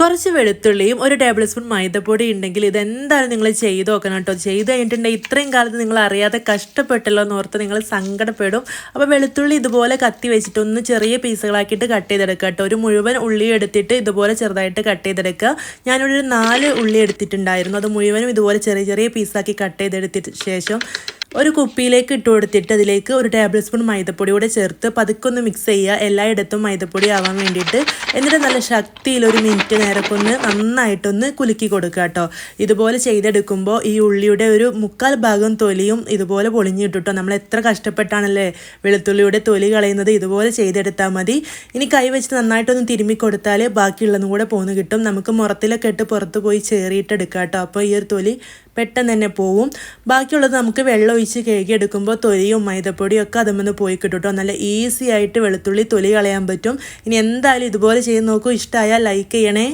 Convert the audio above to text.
കുറച്ച് വെളുത്തുള്ളിയും ഒരു ടേബിൾ സ്പൂൺ മൈദപ്പൊടി ഉണ്ടെങ്കിൽ ഇതെന്തായാലും നിങ്ങൾ ചെയ്ത് നോക്കണം കേട്ടോ. ചെയ്ത് കഴിഞ്ഞിട്ടുണ്ടെങ്കിൽ ഇത്രയും കാലത്ത് നിങ്ങൾ അറിയാതെ കഷ്ടപ്പെട്ടല്ലോ എന്നോർത്ത് നിങ്ങൾ സങ്കടപ്പെടും. അപ്പോൾ വെളുത്തുള്ളി ഇതുപോലെ കത്തി വെച്ചിട്ട് ഒന്ന് ചെറിയ പീസുകളാക്കിയിട്ട് കട്ട് ചെയ്തെടുക്കുക കേട്ടോ. ഒരു മുഴുവൻ ഉള്ളി എടുത്തിട്ട് ഇതുപോലെ ചെറുതായിട്ട് കട്ട് ചെയ്തെടുക്കുക. ഞാനിവിടെ ഒരു 4 ഉള്ളി എടുത്തിട്ടുണ്ടായിരുന്നു. അത് മുഴുവനും ഇതുപോലെ ചെറിയ ചെറിയ പീസാക്കി കട്ട് ചെയ്തെടുത്തിട്ട് ശേഷം ഒരു കുപ്പിയിലേക്ക് ഇട്ട് കൊടുത്തിട്ട് അതിലേക്ക് ഒരു ടേബിൾ സ്പൂൺ മൈദപ്പൊടി കൂടെ ചേർത്ത് പതുക്കൊന്ന് മിക്സ് ചെയ്യുക, എല്ലായിടത്തും മൈദപ്പൊടി ആവാൻ വേണ്ടിയിട്ട്. എന്നിട്ട് നല്ല ശക്തിയിൽ ഒരു മിനിറ്റ് നേരക്കൊന്ന് നന്നായിട്ടൊന്ന് കുലുക്കി കൊടുക്കുക കേട്ടോ. ഇതുപോലെ ചെയ്തെടുക്കുമ്പോൾ ഈ ഉള്ളിയുടെ ഒരു 3/4 ഭാഗം തൊലിയും ഇതുപോലെ പൊളിഞ്ഞു കിട്ടും കേട്ടോ. നമ്മൾ എത്ര കഷ്ടപ്പെട്ടാണല്ലേ വെളുത്തുള്ളിയുടെ തൊലി കളയുന്നത്. ഇതുപോലെ ചെയ്തെടുത്താൽ മതി. ഇനി കൈ വെച്ചിട്ട് നന്നായിട്ടൊന്ന് തിരുമ്മി കൊടുത്താൽ ബാക്കിയുള്ളതും കൂടെ പോന്ന് കിട്ടും. നമുക്ക് മുറത്തിലൊക്കെ ഇട്ട് പുറത്ത് പോയി ചേറിയിട്ടെടുക്കാം കേട്ടോ. അപ്പോൾ ഈ ഒരു തൊലി പെട്ടെന്ന് തന്നെ പോവും. ബാക്കിയുള്ളത് നമുക്ക് വെള്ളം ഒഴിച്ച് കഴുകിയെടുക്കുമ്പോൾ തൊലിയും മൈദപ്പൊടിയും ഒക്കെ അതുമെന്ന് പോയി കിട്ടും കേട്ടോ. നല്ല ഈസി ആയിട്ട് വെളുത്തുള്ളി തൊലി കളയാൻ പറ്റും. ഇനി എന്തായാലും ഇതുപോലെ ചെയ്ത് നോക്കൂ. ഇഷ്ടമായാൽ ലൈക്ക് ചെയ്യണേ.